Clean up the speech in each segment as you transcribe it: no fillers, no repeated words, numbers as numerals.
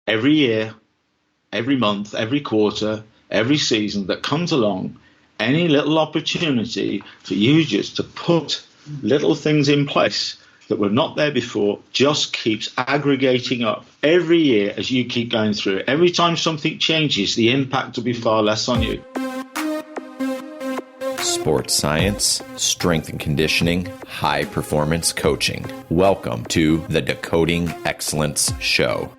every year, every month, every quarter, every season that comes along, any little opportunity for you just to put little things in place that were not there before just keeps aggregating up every year as you keep going through it. Every time something changes, the impact will be far less on you. Sports science, strength and conditioning, high performance coaching. Welcome to the Decoding Excellence Show.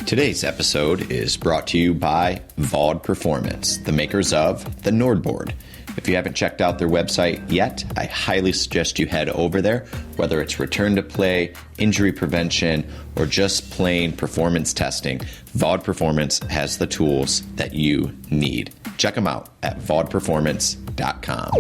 Today's episode is brought to you by VOD Performance, the makers of the Nordboard. If you haven't checked out their website yet, I highly suggest you head over there, whether it's return to play, injury prevention, or just plain performance testing. VOD Performance has the tools that you need. Check them out at vodperformance.com.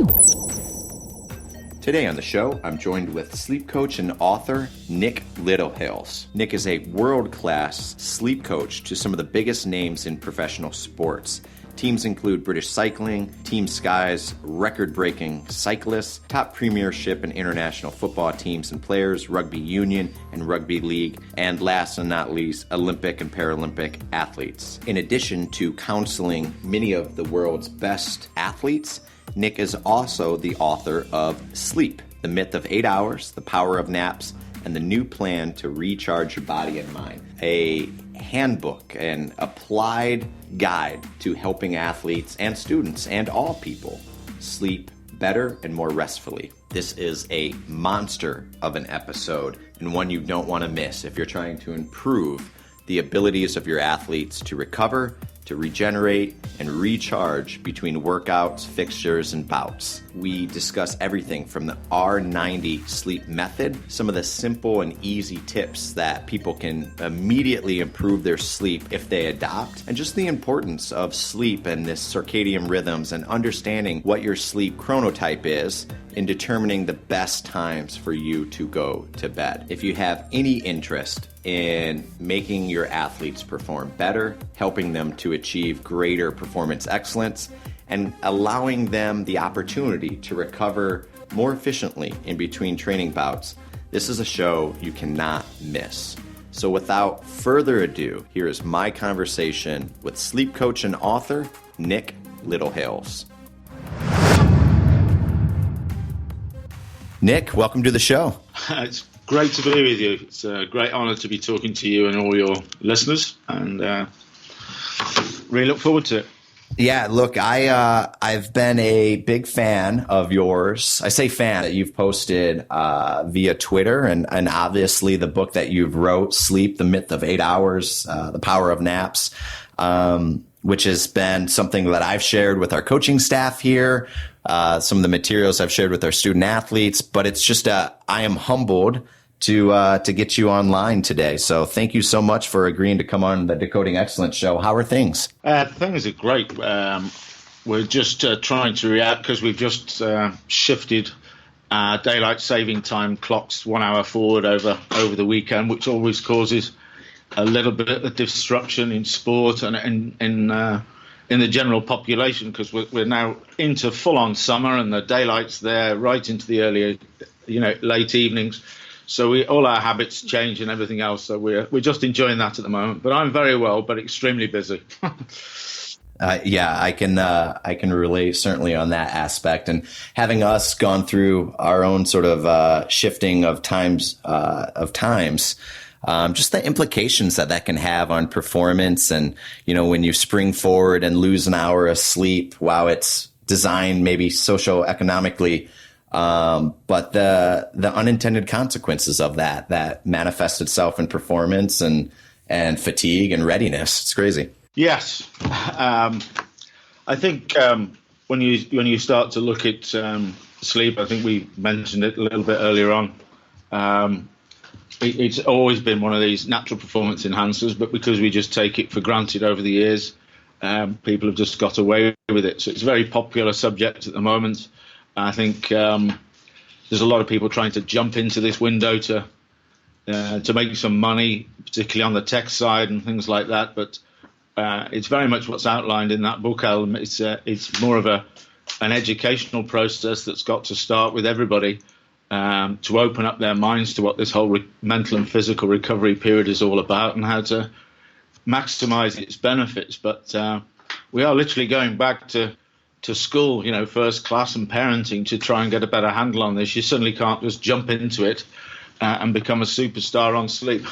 Today on the show, I'm joined with sleep coach and author Nick Littlehales. Nick is a world-class sleep coach to some of the biggest names in professional sports. Teams include British Cycling, Team Sky's record-breaking cyclists, top premiership and international football teams and players, rugby union and rugby league, and last and not least, Olympic and Paralympic athletes. In addition to counseling many of the world's best athletes, Nick is also the author of Sleep, The Myth of 8 Hours, The Power of Naps, and the New Plan to Recharge Your Body and Mind, a handbook and applied guide to helping athletes and students and all people sleep better and more restfully. This is a monster of an episode and one you don't want to miss if you're trying to improve the abilities of your athletes to recover, to regenerate, and recharge between workouts, fixtures, and bouts. We discuss everything from the R90 sleep method, some of the simple and easy tips that people can immediately improve their sleep if they adopt, and just the importance of sleep and this circadian rhythms and understanding what your sleep chronotype is in determining the best times for you to go to bed. If you have any interest in making your athletes perform better, helping them to achieve greater performance excellence, and allowing them the opportunity to recover more efficiently in between training bouts, this is a show you cannot miss. So without further ado, here is my conversation with sleep coach and author, Nick Littlehales. Nick, welcome to the show. It's great to be with you. It's a great honor to be talking to you and all your listeners, and really look forward to it. Yeah, look, I've been a big fan of yours. I say fan that you've posted via Twitter, and obviously the book that you've wrote, Sleep, The Myth of 8 Hours, The Power of Naps, which has been something that I've shared with our coaching staff here, some of the materials I've shared with our student athletes, but it's just I am humbled to get you online today. So thank you so much for agreeing to come on the Decoding Excellence Show. How are things? Things are great. We're just trying to react because we've just shifted daylight saving time clocks 1 hour forward over the weekend, which always causes a little bit of disruption in sport and in the general population, because we're now into full-on summer and the daylight's there right into the early, late evenings. So all our habits change and everything else. So we're just enjoying that at the moment. But I'm very well, but extremely busy. Yeah, I can relate certainly on that aspect. And having us gone through our own sort of shifting of times, just the implications that can have on performance. And, when you spring forward and lose an hour of sleep, wow, it's designed maybe socioeconomically, but the unintended consequences of that manifest itself in performance and fatigue and readiness. It's crazy. Yes. I think when you start to look at sleep, I think we mentioned it a little bit earlier on. It's always been one of these natural performance enhancers, but because we just take it for granted over the years, people have just got away with it. So it's a very popular subject at the moment. I think there's a lot of people trying to jump into this window to make some money, particularly on the tech side and things like that. But it's very much what's outlined in that book, Alan. It's more of an educational process that's got to start with everybody. to open up their minds to what this whole mental and physical recovery period is all about and how to maximize its benefits. But we are literally going back to school, first class and parenting to try and get a better handle on this. You certainly can't just jump into it and become a superstar on sleep.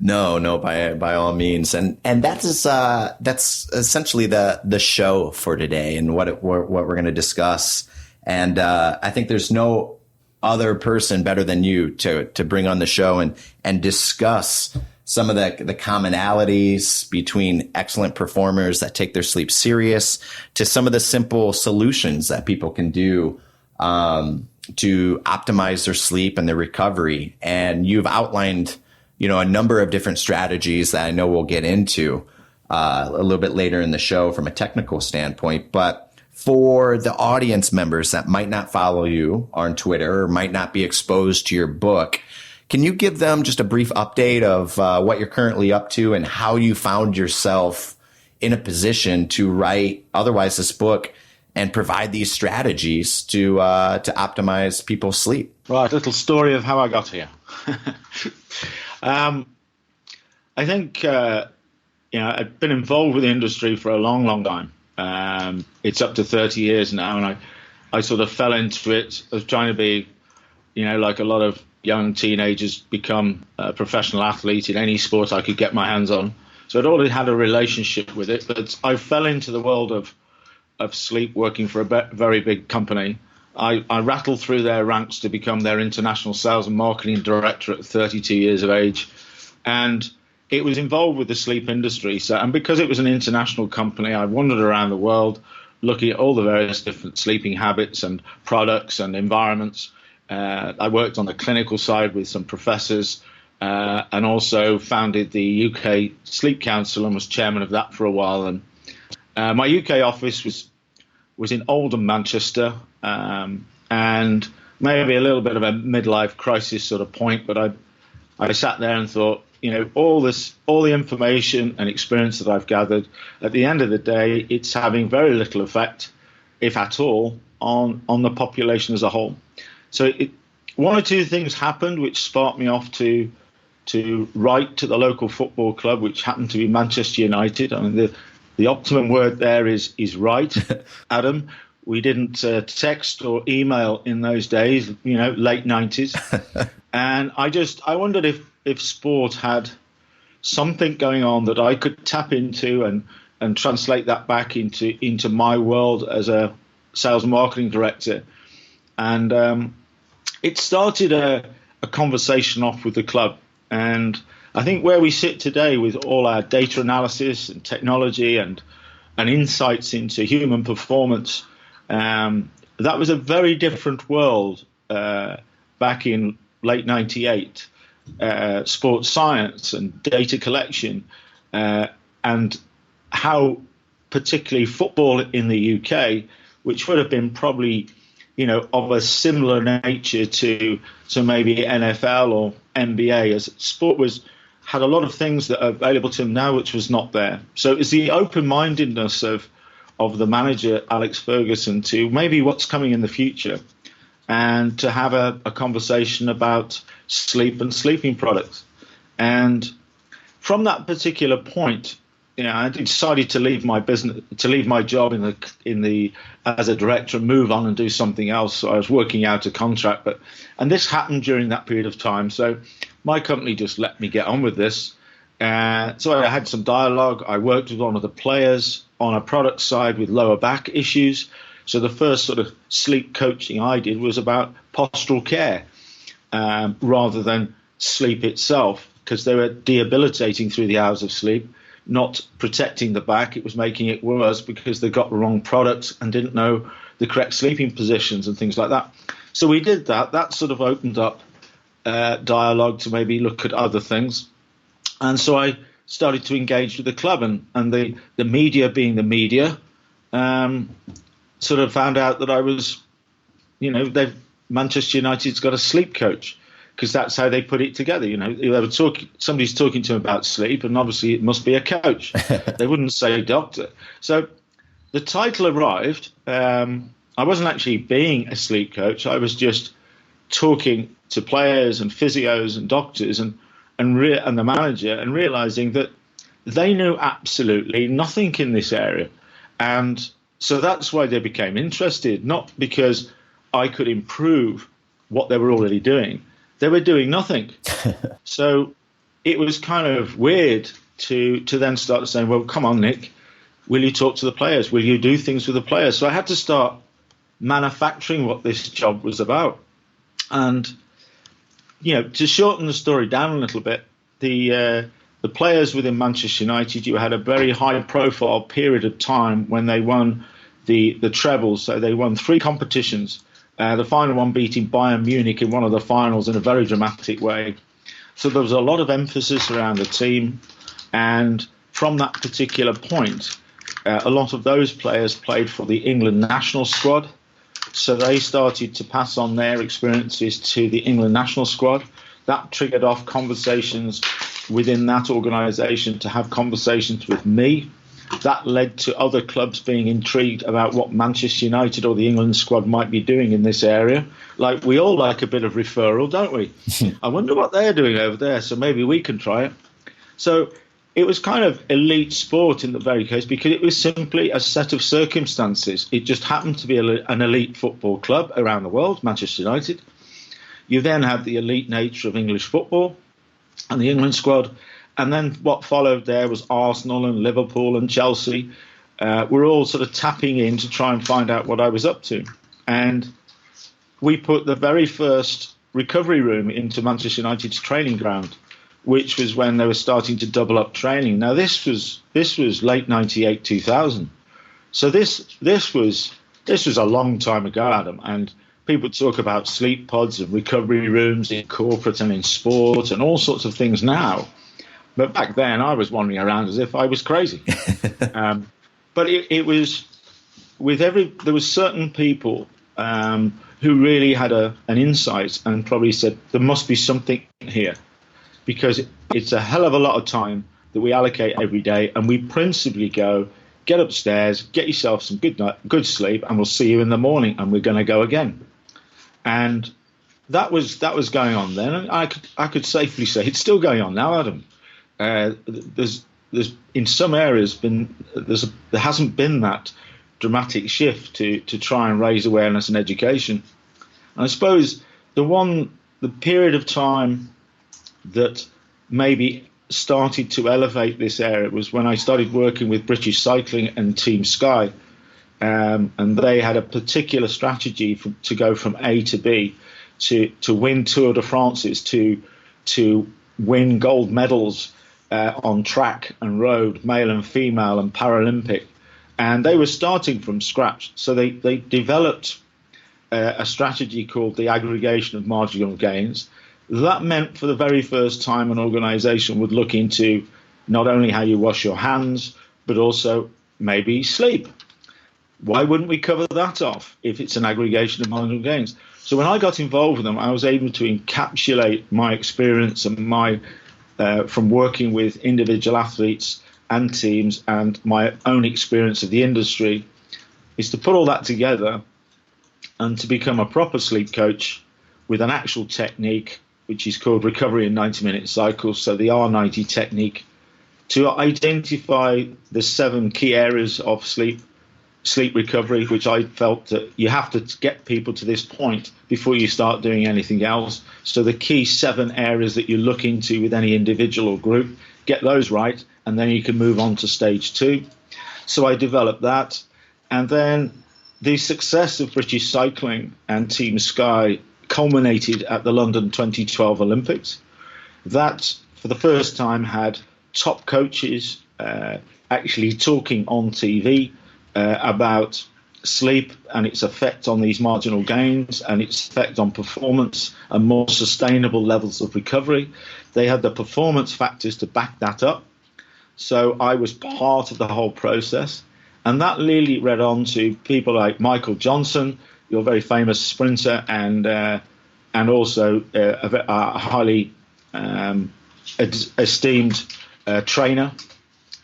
No, by all means, and that's essentially the show for today and what we're going to discuss. And I think there's no other person better than you to bring on the show and discuss some of the commonalities between excellent performers that take their sleep serious to some of the simple solutions that people can do to optimize their sleep and their recovery. And you've outlined, a number of different strategies that I know we'll get into a little bit later in the show from a technical standpoint. But for the audience members that might not follow you on Twitter or might not be exposed to your book, can you give them just a brief update of what you're currently up to and how you found yourself in a position to write otherwise this book and provide these strategies to optimize people's sleep? Right, a little story of how I got here. I think I've been involved with the industry for a long, long time. It's up to 30 years now, and I sort of fell into it. I was trying to be, like a lot of young teenagers, become a professional athlete in any sport I could get my hands on. So I'd already had a relationship with it, but I fell into the world of sleep working for a very big company. I rattled through their ranks to become their international sales and marketing director at 32 years of age. And it was involved with the sleep industry. And because it was an international company, I wandered around the world looking at all the various different sleeping habits and products and environments. I worked on the clinical side with some professors and also founded the UK Sleep Council and was chairman of that for a while. And my UK office was in Oldham, Manchester, and maybe a little bit of a midlife crisis sort of point. But I sat there and thought, all the information and experience that I've gathered, at the end of the day, it's having very little effect, if at all, on the population as a whole. So one or two things happened which sparked me off to write to the local football club, which happened to be Manchester United. I mean, the optimum word there is right, Adam. We didn't text or email in those days, late 90s. And I wondered if sport had something going on that I could tap into and translate that back into my world as a sales and marketing director. And it started a conversation off with the club. And I think where we sit today with all our data analysis and technology and insights into human performance, that was a very different world back in late 98. Sports science and data collection and how particularly football in the UK, which would have been probably of a similar nature to maybe NFL or NBA, as sport had a lot of things that are available to him now, which was not there. So it's the open-mindedness of the manager, Alex Ferguson, to maybe what's coming in the future and to have a conversation about sleep and sleeping products. And from that particular point, I decided to leave my business, to leave my job as a director and move on and do something else. So I was working out a contract, and this happened during that period of time. So my company just let me get on with this. So I had some dialogue. I worked with one of the players on a product side with lower back issues. So the first sort of sleep coaching I did was about postural care rather than sleep itself, because they were debilitating through the hours of sleep, not protecting the back. It was making it worse because they got the wrong products and didn't know the correct sleeping positions and things like that. So we did that. That sort of opened up dialogue to maybe look at other things. And so I started to engage with the club, and the media, being the media, sort of found out that I was, Manchester United's got a sleep coach, because that's how they put it together. They were somebody's talking to them about sleep, and obviously it must be a coach. They wouldn't say doctor. So the title arrived. I wasn't actually being a sleep coach. I was just talking to players and physios and doctors and the manager, and realizing that they knew absolutely nothing in this area. And so that's why they became interested, not because I could improve what they were already doing. They were doing nothing. So it was kind of weird to then start saying, well, come on, Nick, will you talk to the players? Will you do things with the players? So I had to start manufacturing what this job was about. And, to shorten the story down a little bit, the players within Manchester United, you had a very high-profile period of time when they won the trebles. So they won 3 competitions, the final one beating Bayern Munich in one of the finals in a very dramatic way. So there was a lot of emphasis around the team. And from that particular point, a lot of those players played for the England national squad. So they started to pass on their experiences to the England national squad. That triggered off conversations within that organisation to have conversations with me. That led to other clubs being intrigued about what Manchester United or the England squad might be doing in this area. Like, we all like a bit of referral, don't we? I wonder what they're doing over there, so maybe we can try it. So it was kind of elite sport in the very case, because it was simply a set of circumstances. It just happened to be an elite football club around the world, Manchester United. You then had the elite nature of English football and the England squad. And then what followed there was Arsenal and Liverpool and Chelsea. We're all sort of tapping in to try and find out what I was up to. And we put the very first recovery room into Manchester United's training ground, which was when they were starting to double up training. Now, this was late 98, 2000. So this was a long time ago, Adam. And people talk about sleep pods and recovery rooms in corporate and in sport and all sorts of things now. But back then, I was wandering around as if I was crazy. But it was there was certain people who really had an insight and probably said there must be something here, because it's a hell of a lot of time that we allocate every day, and we principally go, get upstairs, get yourself some good sleep, and we'll see you in the morning, and we're going to go again. And that was going on then, and I could safely say it's still going on now, Adam. There's in some areas there hasn't been that dramatic shift to try and raise awareness and education. And I suppose the period of time that maybe started to elevate this area was when I started working with British Cycling and Team Sky, and they had a particular strategy to go from A to B, to win Tour de France's, to win gold medals on track and road, male and female and Paralympic. And they were starting from scratch. So they developed a strategy called the aggregation of marginal gains. That meant for the very first time an organisation would look into not only how you wash your hands, but also maybe sleep. Why wouldn't we cover that off if it's an aggregation of marginal gains? So when I got involved with them, I was able to encapsulate my experience and my from working with individual athletes and teams and my own experience of the industry, is to put all that together and to become a proper sleep coach with an actual technique, which is called recovery in 90-minute cycles, so the R90 technique, to identify the 7 key areas of sleep recovery, which I felt that you have to get people to this point before you start doing anything else. So the key 7 areas that you look into with any individual or group, get those right, and then you can move on to stage 2. So I developed that. And then the success of British Cycling and Team Sky culminated at the London 2012 Olympics. That, for the first time, had top coaches actually talking on TV about sleep and its effect on these marginal gains and its effect on performance and more sustainable levels of recovery. They had the performance factors to back that up. So I was part of the whole process. And that really led on to people like Michael Johnson, your very famous sprinter, and also a highly esteemed trainer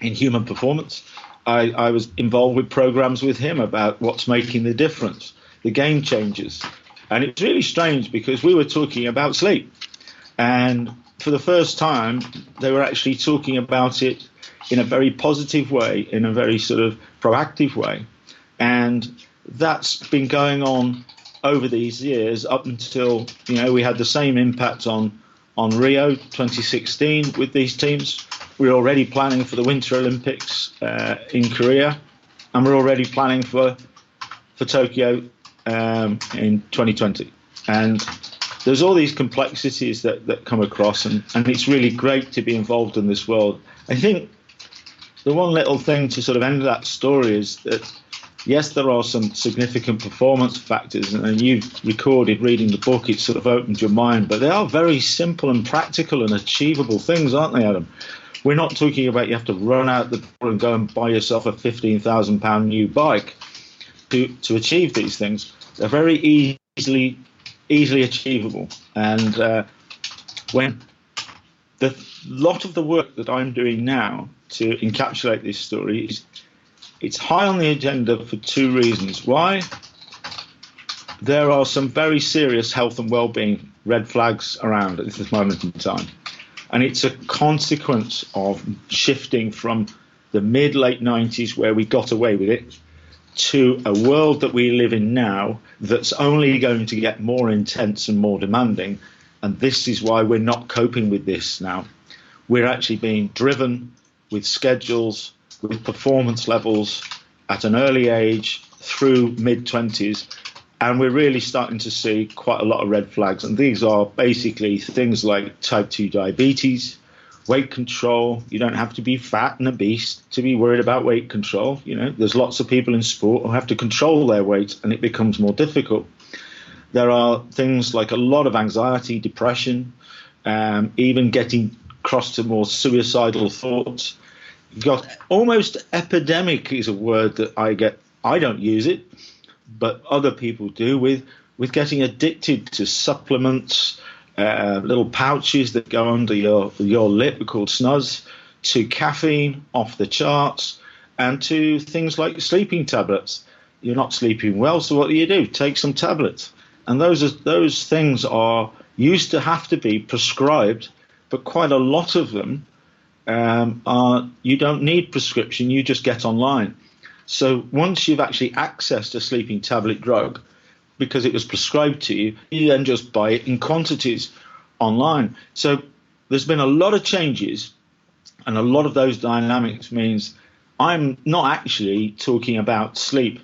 in human performance. I was involved with programs with him about what's making the difference, the game changers. And it's really strange because we were talking about sleep. And for the first time, they were actually talking about it in a very positive way, in a very sort of proactive way. And that's been going on over these years up until, we had the same impact on Rio 2016 with these teams. We're already planning for the Winter Olympics in Korea, and we're already planning for Tokyo in 2020. And there's all these complexities that come across, and it's really great to be involved in this world. I think the one little thing to sort of end that story is that, yes, there are some significant performance factors, and you've recorded reading the book, it sort of opened your mind, but they are very simple and practical and achievable things, aren't they, Adam? We're not talking about you have to run out the door and go and buy yourself a £15,000 new bike to achieve these things. They're very easily achievable. And when the lot of the work that I'm doing now to encapsulate this story is, it's high on the agenda for two reasons. Why? There are some very serious health and well-being red flags around at this moment in time. And it's a consequence of shifting from the mid-late 90s, where we got away with it, to a world that we live in now that's only going to get more intense and more demanding. And this is why we're not coping with this now. We're actually being driven with schedules, with performance levels at an early age through mid-20s, and we're really starting to see quite a lot of red flags. And these are basically things like type 2 diabetes, weight control. You don't have to be fat and obese to be worried about weight control. There's lots of people in sport who have to control their weight, and it becomes more difficult. There are things like a lot of anxiety, depression, even getting across to more suicidal thoughts. You've got almost epidemic is a word that I get. I don't use it, but other people do, with getting addicted to supplements, little pouches that go under your lip called snus, to caffeine off the charts, and to things like sleeping tablets. You're not sleeping well, so what do? Take some tablets. And those things are used to have to be prescribed, but quite a lot of them you don't need prescription, you just get online. So once you've actually accessed a sleeping tablet drug, because it was prescribed to you, you then just buy it in quantities online. So there's been a lot of changes, and a lot of those dynamics means I'm not actually talking about sleep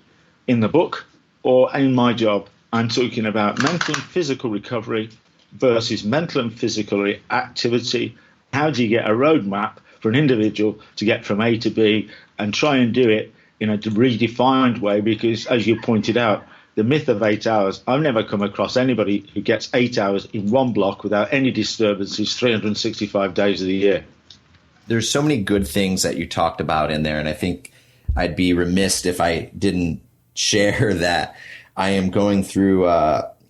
in the book or in my job. I'm talking about mental and physical recovery versus mental and physical activity. How do you get a roadmap for an individual to get from A to B, and try and do it in a redefined way? Because, as you pointed out, the myth of 8 hours, I've never come across anybody who gets 8 hours in one block without any disturbances 365 days of the year. There's so many good things that you talked about in there, and I think I'd be remiss if I didn't share that I am going through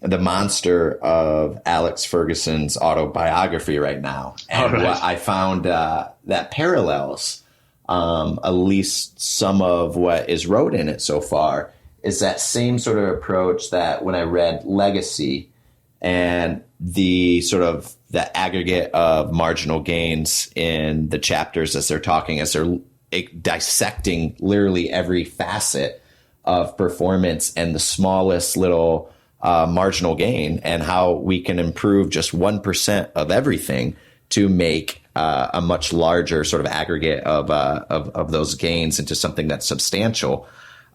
the monster of Alex Ferguson's autobiography right now. And what I found that parallels at least some of what is wrote in it so far is that same sort of approach that when I read Legacy and the sort of the aggregate of marginal gains in the chapters as they're dissecting literally every facet of performance and the smallest little marginal gain, and how we can improve just 1% of everything to make a much larger sort of aggregate of those gains into something that's substantial.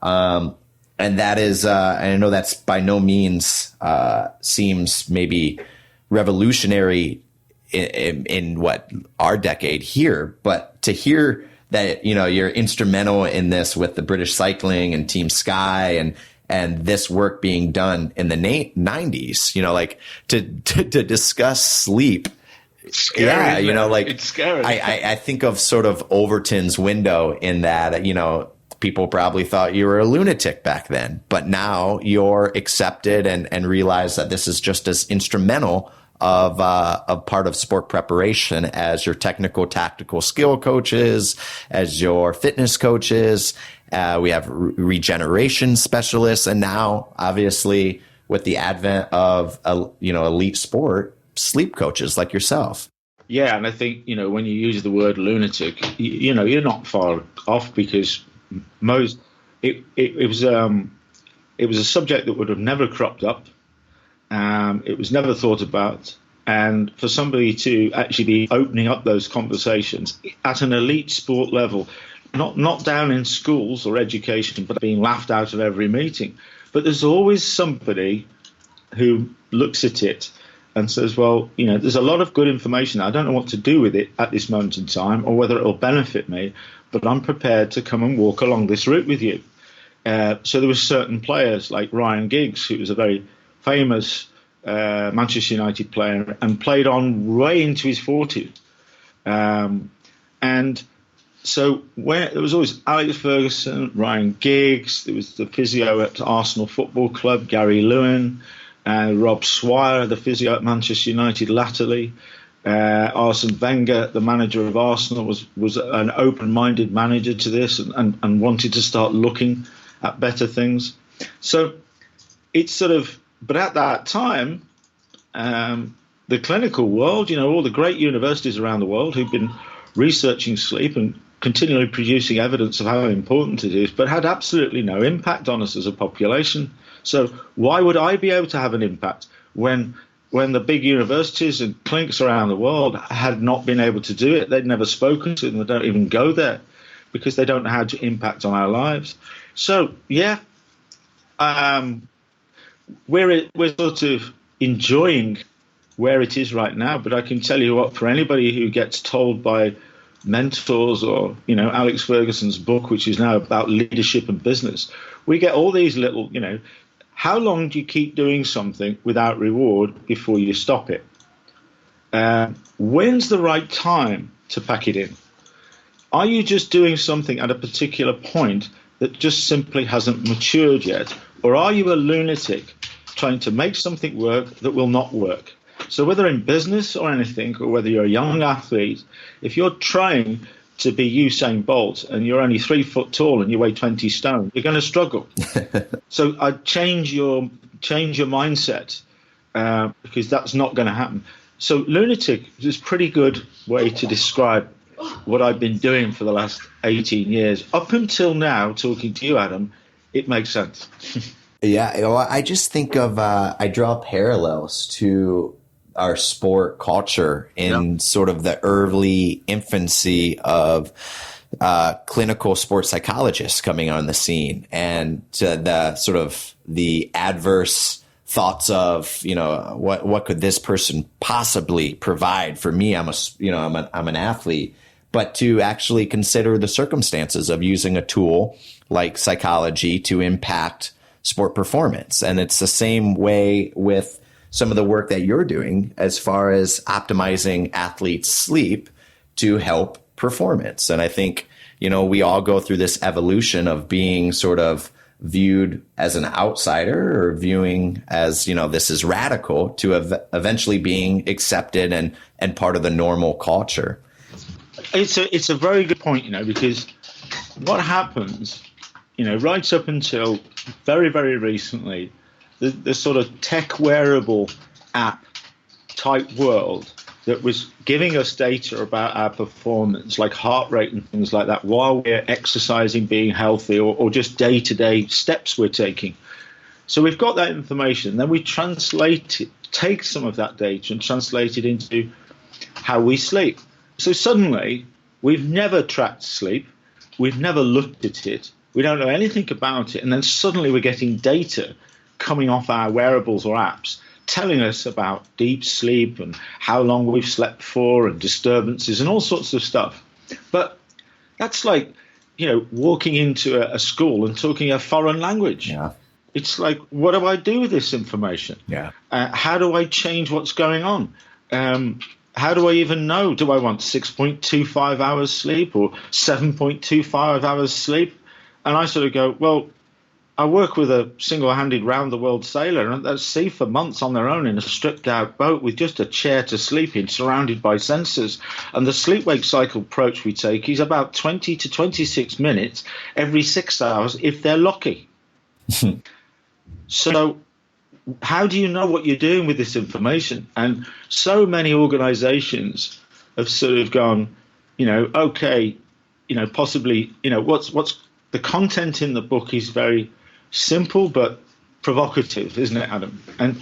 And that is, and I know that's by no means seems maybe revolutionary in what our decade here, but to hear that, you're instrumental in this with the British Cycling and Team Sky and this work being done in the 90s, like to discuss sleep. It's scary, it's scary. I think of sort of Overton's window in that, people probably thought you were a lunatic back then, but now you're accepted and realize that this is just as instrumental of part of sport preparation as your technical, tactical skill coaches, as your fitness coaches. We have regeneration specialists, and now obviously with the advent of elite sport, sleep coaches like yourself. Yeah, and I think, when you use the word lunatic, you're not far off, because it was a subject that would have never cropped up. It was never thought about. And for somebody to actually be opening up those conversations at an elite sport level, not down in schools or education, but being laughed out of every meeting. But there's always somebody who looks at it and says, well, there's a lot of good information. I don't know what to do with it at this moment in time, or whether it will benefit me, but I'm prepared to come and walk along this route with you. So there were certain players like Ryan Giggs, who was a very famous Manchester United player and played on way into his 40s. And so there was always Alex Ferguson, Ryan Giggs, there was the physio at Arsenal Football Club, Gary Lewin, Rob Swire, the physio at Manchester United latterly. Arsene Wenger, the manager of Arsenal, was an open-minded manager to this and wanted to start looking at better things. So it's sort of, but at that time, the clinical world, all the great universities around the world who've been researching sleep and continually producing evidence of how important it is, but had absolutely no impact on us as a population. So why would I be able to have an impact when the big universities and clinics around the world had not been able to do it? They'd never spoken to them. They don't even go there because they don't know how to impact on our lives. So, yeah, we're sort of enjoying where it is right now. But I can tell you what, for anybody who gets told by mentors or, Alex Ferguson's book, which is now about leadership and business, we get all these little, how long do you keep doing something without reward before you stop it? When's the right time to pack it in? Are you just doing something at a particular point that just simply hasn't matured yet? Or are you a lunatic trying to make something work that will not work? So whether in business or anything, or whether you're a young athlete, if you're trying to be Usain Bolt and you're only 3 foot tall and you weigh 20 stone, you're going to struggle. So I'd change your mindset because that's not going to happen. So lunatic is a pretty good way to describe what I've been doing for the last 18 years. Up until now, talking to you, Adam, it makes sense. Yeah, I just think of, I draw parallels to our sport culture in sort of the early infancy of clinical sports psychologists coming on the scene, and the sort of the adverse thoughts of, what could this person possibly provide for me? I'm an athlete, but to actually consider the circumstances of using a tool like psychology to impact sport performance. And it's the same way with some of the work that you're doing as far as optimizing athletes' sleep to help performance. And I think, we all go through this evolution of being sort of viewed as an outsider or viewing as, this is radical, to eventually being accepted and part of the normal culture. It's a very good point, because what happens, right up until very, very recently, the sort of tech wearable app type world that was giving us data about our performance, like heart rate and things like that, while we're exercising, being healthy, or just day-to-day steps we're taking. So we've got that information. Then we take some of that data and translate it into how we sleep. So suddenly, we've never tracked sleep. We've never looked at it. We don't know anything about it. And then suddenly we're getting data coming off our wearables or apps telling us about deep sleep and how long we've slept for and disturbances and all sorts of stuff. But that's like, walking into a school and talking a foreign language. Yeah. It's like, what do I do with this information? Yeah. How do I change what's going on? How do I even know? Do I want 6.25 hours sleep or 7.25 hours sleep? And I sort of go, well, I work with a single-handed round-the-world sailor, and they'll sea for months on their own in a stripped-out boat with just a chair to sleep in, surrounded by sensors. And the sleep-wake cycle approach we take is about 20 to 26 minutes every 6 hours if they're lucky. So how do you know what you're doing with this information? And so many organizations have sort of gone, okay, possibly, what's the content in the book is very simple but provocative, isn't it, Adam? And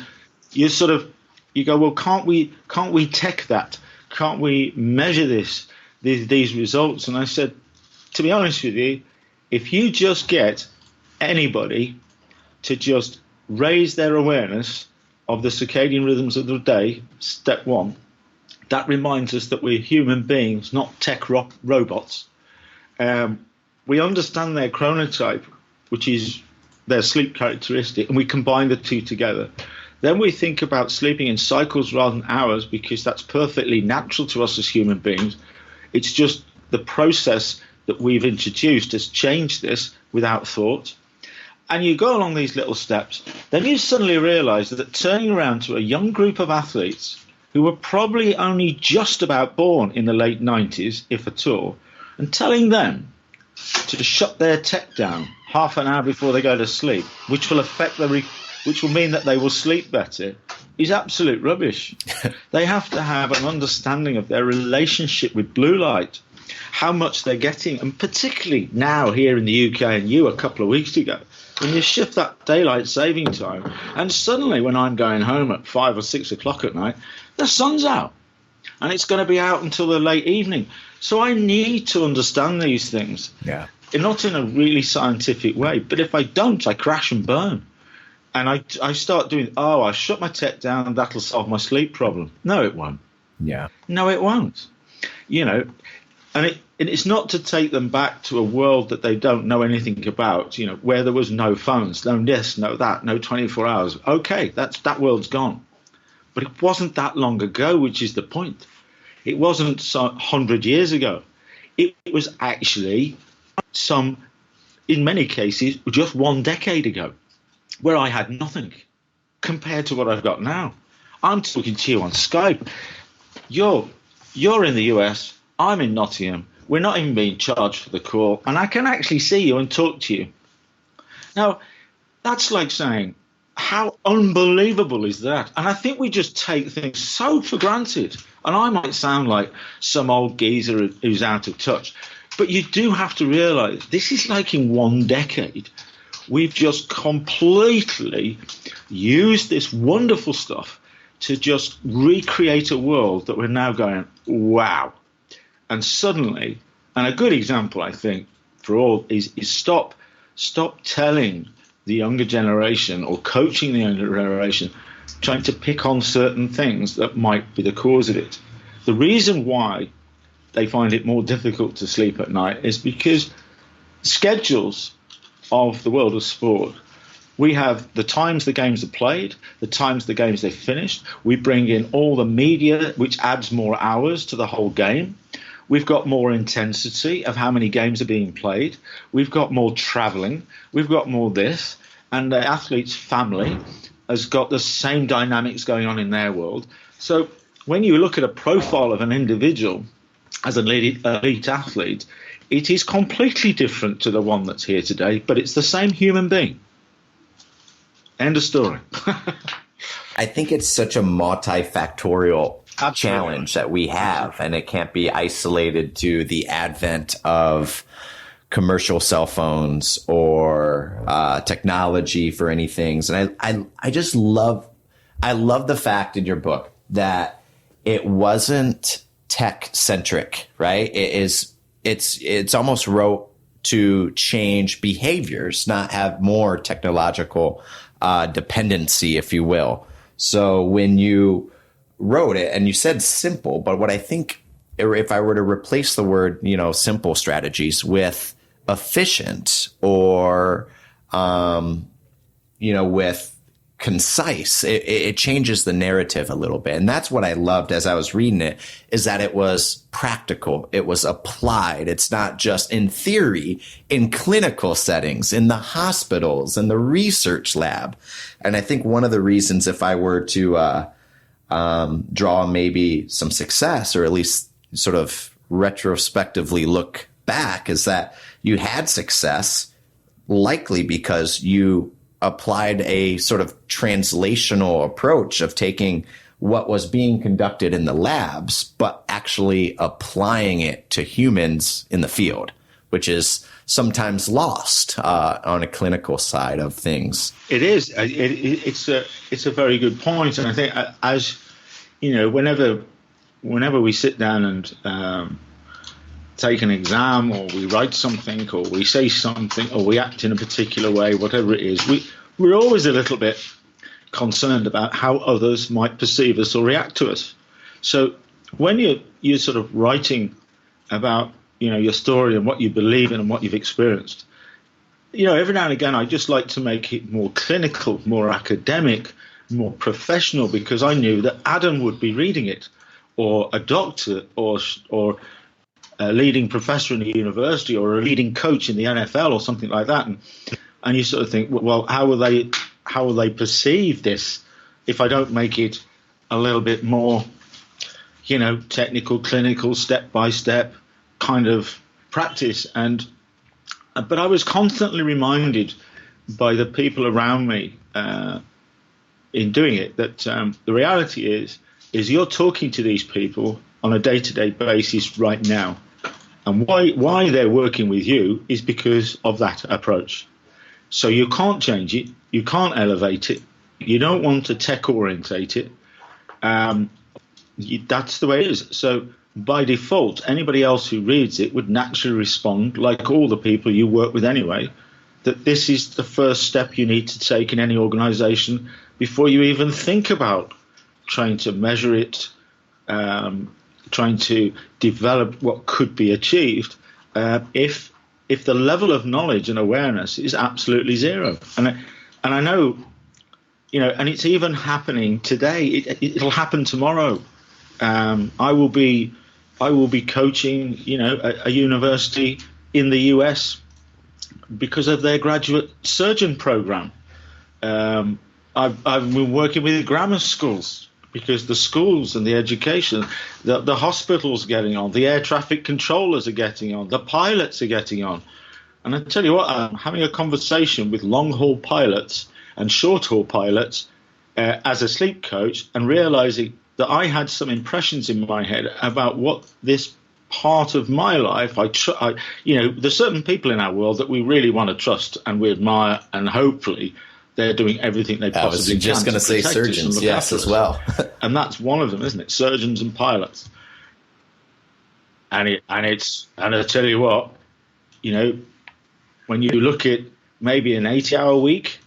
you go, well, can't we tech that? Can't we measure these results? And I said, to be honest with you, if you just get anybody to just raise their awareness of the circadian rhythms of the day, step one, that reminds us that we're human beings, not tech robots. We understand their chronotype, which is their sleep characteristic, and we combine the two together. Then we think about sleeping in cycles rather than hours, because that's perfectly natural to us as human beings. It's just the process that we've introduced has changed this without thought. And you go along these little steps, then you suddenly realize that turning around to a young group of athletes who were probably only just about born in the late 90s, if at all, and telling them to shut their tech down half an hour before they go to sleep, which will mean that they will sleep better, is absolute rubbish. They have to have an understanding of their relationship with blue light, how much they're getting, and particularly now here in the UK and you a couple of weeks ago, when you shift that daylight saving time, and suddenly when I'm going home at 5 or 6 o'clock at night, the sun's out, and it's going to be out until the late evening. So I need to understand these things, not in a really scientific way, but if I don't, I crash and burn. And I start doing, I shut my tech down, that'll solve my sleep problem. No, it won't. Yeah. No, it won't. And it's not to take them back to a world that they don't know anything about, where there was no phones, no this, no that, no 24 hours. Okay, that world's gone. But it wasn't that long ago, which is the point. It wasn't 100 years ago. It was actually in many cases, just 1 decade ago, where I had nothing compared to what I've got now. I'm talking to you on Skype. You're in the US. I'm in Nottingham. We're not even being charged for the call, and I can actually see you and talk to you. Now, that's like saying, how unbelievable is that? And I think we just take things so for granted. And I might sound like some old geezer who's out of touch, but you do have to realize this is like in 1 decade. We've just completely used this wonderful stuff to just recreate a world that we're now going, wow. And suddenly, and a good example, I think, for all is stop telling the younger generation or coaching the younger generation, trying to pick on certain things that might be the cause of it. The reason why they find it more difficult to sleep at night is because schedules of the world of sport, we have the times the games are played, the times the games they're finished. We bring in all the media, which adds more hours to the whole game. We've got more intensity of how many games are being played. We've got more traveling. We've got more this. And the athlete's family has got the same dynamics going on in their world. So when you look at a profile of an individual as an elite athlete, it is completely different to the one that's here today, but it's the same human being. End of story. I think it's such a multifactorial challenge that we have, and it can't be isolated to the advent of commercial cell phones or technology for any things. And I just love the fact in your book that it wasn't tech centric, right? It's almost wrote to change behaviors, not have more technological dependency, if you will. So when you wrote it, and you said simple, but what I think, if I were to replace the word, simple strategies with efficient or, with concise, it changes the narrative a little bit. And that's what I loved as I was reading it, is that it was practical. It was applied. It's not just in theory, in clinical settings, in the hospitals, in the research lab. And I think one of the reasons, if I were to draw maybe some success, or at least sort of retrospectively look back, is that you had success likely because you applied a sort of translational approach of taking what was being conducted in the labs, but actually applying it to humans in the field, which is sometimes lost on a clinical side of things. It is. It's a very good point, and I think as you know, whenever we sit down and take an exam, or we write something, or we say something, or we act in a particular way, whatever it is, we're always a little bit concerned about how others might perceive us or react to us. So when you're sort of writing about, you know, your story and what you believe in and what you've experienced, you know, every now and again I just like to make it more clinical, more academic, more professional, because I knew that Adam would be reading it, or a doctor, or a leading professor in a university, or a leading coach in the NFL, or something like that, and you sort of think, well, how will they perceive this if I don't make it a little bit more, you know, technical, clinical, step by step kind of practice? But I was constantly reminded by the people around me in doing it that the reality is you're talking to these people on a day-to-day basis right now, and why they're working with you is because of that approach. So you can't change it, you can't elevate it, you don't want to tech orientate it. That's the way it is. So by default, anybody else who reads it would naturally respond, like all the people you work with anyway, that this is the first step you need to take in any organization before you even think about trying to measure it, trying to develop what could be achieved, if the level of knowledge and awareness is absolutely zero. And I know, you know, and it's even happening today. It'll happen tomorrow. I will be coaching, you know, a university in the US because of their graduate surgeon program. I've been working with grammar schools because the schools and the education, the hospitals are getting on, the air traffic controllers are getting on, the pilots are getting on. And I tell you what, I'm having a conversation with long-haul pilots and short-haul pilots as a sleep coach, and realizing that I had some impressions in my head about what this part of my life, you know, there's certain people in our world that we really want to trust and we admire, and hopefully they're doing everything they possibly can. I was just going to say surgeons, yes, as well. And that's one of them, isn't it? Surgeons and pilots. And I tell you what, you know, when you look at maybe an 80-hour week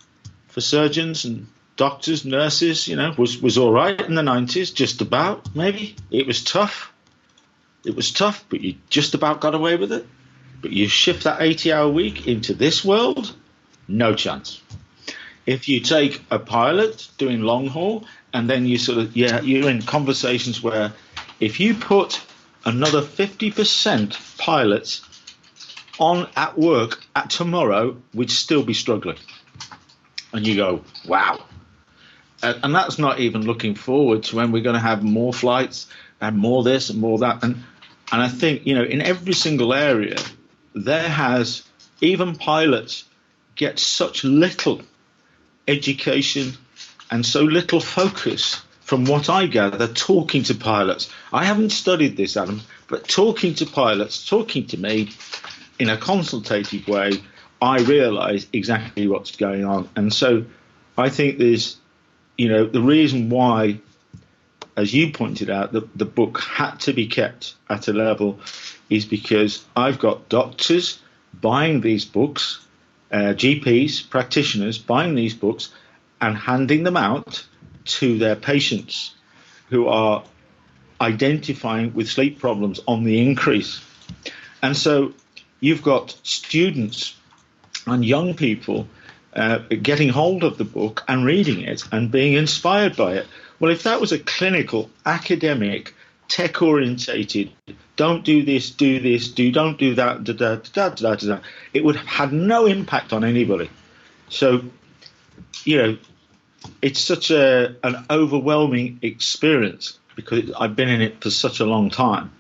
for surgeons and doctors, nurses, you know, was all right in the 90s, just about, maybe. It was tough. It was tough, but you just about got away with it. But you shift that 80-hour week into this world, no chance. If you take a pilot doing long haul, and then you sort of, you're in conversations where if you put another 50% pilots on at work at tomorrow, we'd still be struggling. And you go, wow. And that's not even looking forward to when we're going to have more flights and more this and more that. And I think, you know, in every single area, there has, even pilots get such little education and so little focus from what I gather, talking to pilots. I haven't studied this, Adam, but talking to pilots, talking to me in a consultative way, I realise exactly what's going on. And so I think there's, you know, the reason why, as you pointed out, the book had to be kept at a level is because I've got doctors buying these books, GPs, practitioners buying these books and handing them out to their patients who are identifying with sleep problems on the increase. And so you've got students and young people getting hold of the book and reading it and being inspired by it. Well, if that was a clinical, academic, tech-orientated, don't do this, don't do that, it would have had no impact on anybody. So, you know, it's such an overwhelming experience because I've been in it for such a long time.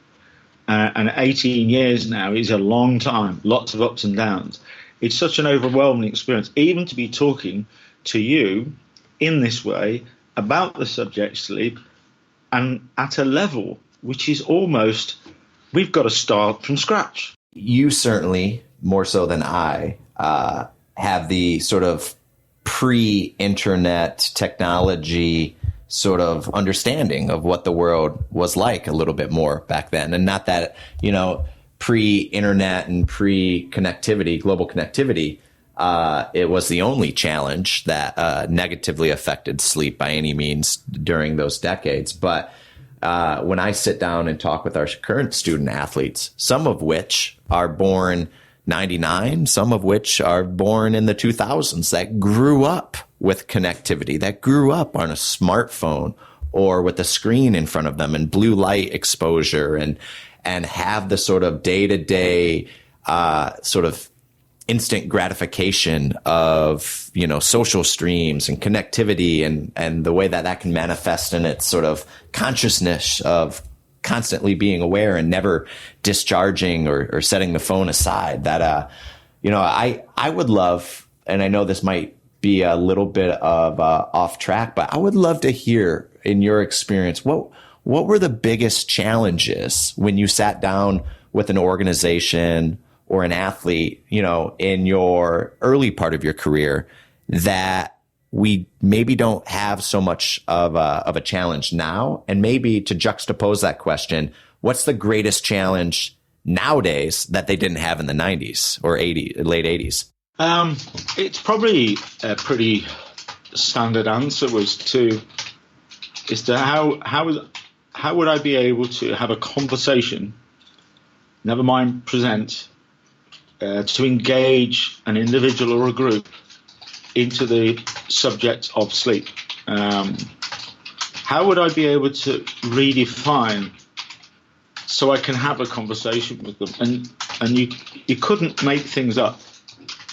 And 18 years now is a long time, lots of ups and downs. It's such an overwhelming experience, even to be talking to you in this way about the subject sleep, and at a level which is almost, we've got to start from scratch. You certainly, more so than I, have the sort of pre-internet technology sort of understanding of what the world was like a little bit more back then. And not that, pre-internet and pre-connectivity, global connectivity, it was the only challenge that negatively affected sleep by any means during those decades. But when I sit down and talk with our current student athletes, some of which are born 99, some of which are born in the 2000s, that grew up with connectivity, that grew up on a smartphone or with a screen in front of them and blue light exposure, and have the sort of day-to-day sort of instant gratification of, social streams and connectivity, and the way that can manifest in its sort of consciousness of constantly being aware and never discharging or setting the phone aside. That, I would love, and I know this might be a little bit of off track, but I would love to hear, in your experience, what were the biggest challenges when you sat down with an organization or an athlete, in your early part of your career, that we maybe don't have so much of a challenge now? And maybe to juxtapose that question, what's the greatest challenge nowadays that they didn't have in the 90s or late 80s? It's probably a pretty standard answer is to how would I be able to have a conversation, never mind present, to engage an individual or a group into the subject of sleep? How would I be able to redefine so I can have a conversation with them? And you couldn't make things up,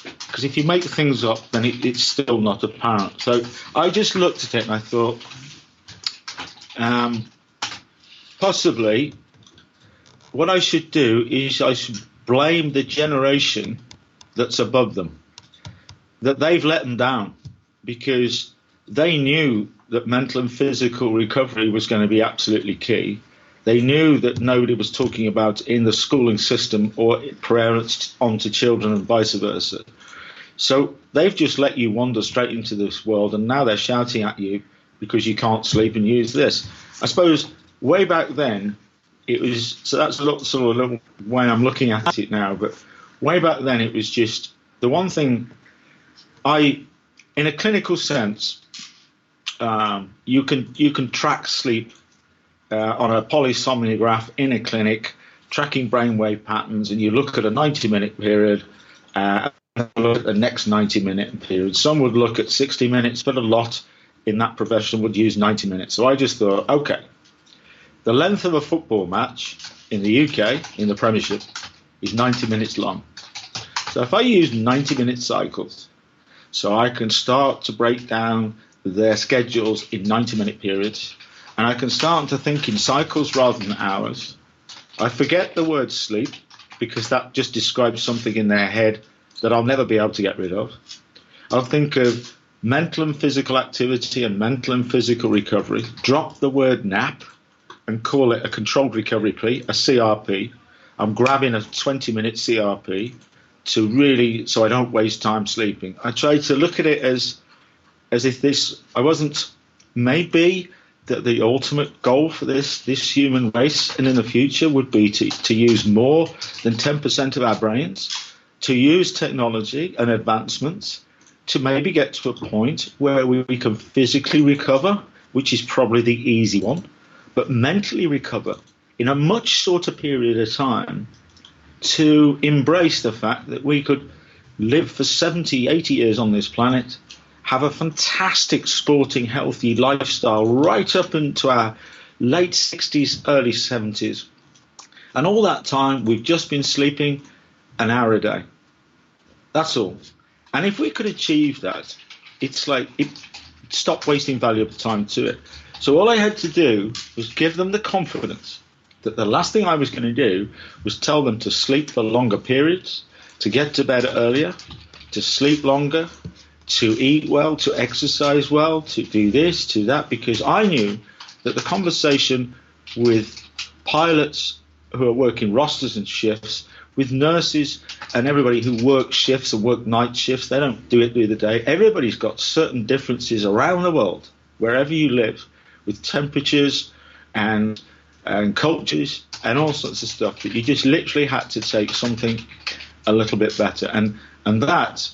because if you make things up, then it's still not apparent. So I just looked at it and I thought, possibly what I should do is I should blame the generation that's above them, that they've let them down, because they knew that mental and physical recovery was going to be absolutely key. They knew that nobody was talking about in the schooling system or parents onto children and vice versa. So they've just let you wander straight into this world, and now they're shouting at you because you can't sleep and use this. I suppose way back then, it was, so that's a little way I'm looking at it now, but way back then it was just the one thing in a clinical sense, you can track sleep on a polysomnograph in a clinic, tracking brainwave patterns, and you look at a 90-minute period, look at the next 90-minute period. Some would look at 60 minutes, but a lot in that profession would use 90 minutes. So I just thought, okay, the length of a football match in the UK, in the Premiership, is 90 minutes long. So if I use 90-minute cycles, so I can start to break down their schedules in 90-minute periods, and I can start to think in cycles rather than hours. I forget the word sleep, because that just describes something in their head that I'll never be able to get rid of. I'll think of mental and physical activity and mental and physical recovery, drop the word nap and call it a controlled recovery P, a CRP. I'm grabbing a 20-minute CRP to really, so I don't waste time sleeping. I try to look at it as if this, I wasn't, maybe that the ultimate goal for this human race and in the future would be to use more than 10% of our brains, to use technology and advancements to maybe get to a point where we can physically recover, which is probably the easy one, but mentally recover in a much shorter period of time, to embrace the fact that we could live for 70, 80 years on this planet, have a fantastic sporting, healthy lifestyle right up into our late 60s, early 70s. And all that time, we've just been sleeping an hour a day. That's all. And if we could achieve that, it's like, stop wasting valuable time to it. So all I had to do was give them the confidence that the last thing I was going to do was tell them to sleep for longer periods, to get to bed earlier, to sleep longer, to eat well, to exercise well, to do this, to that, because I knew that the conversation with pilots who are working rosters and shifts, with nurses and everybody who works shifts and work night shifts, they don't do it through the day. Everybody's got certain differences around the world, wherever you live, with temperatures and cultures and all sorts of stuff, that you just literally had to take something a little bit better. And that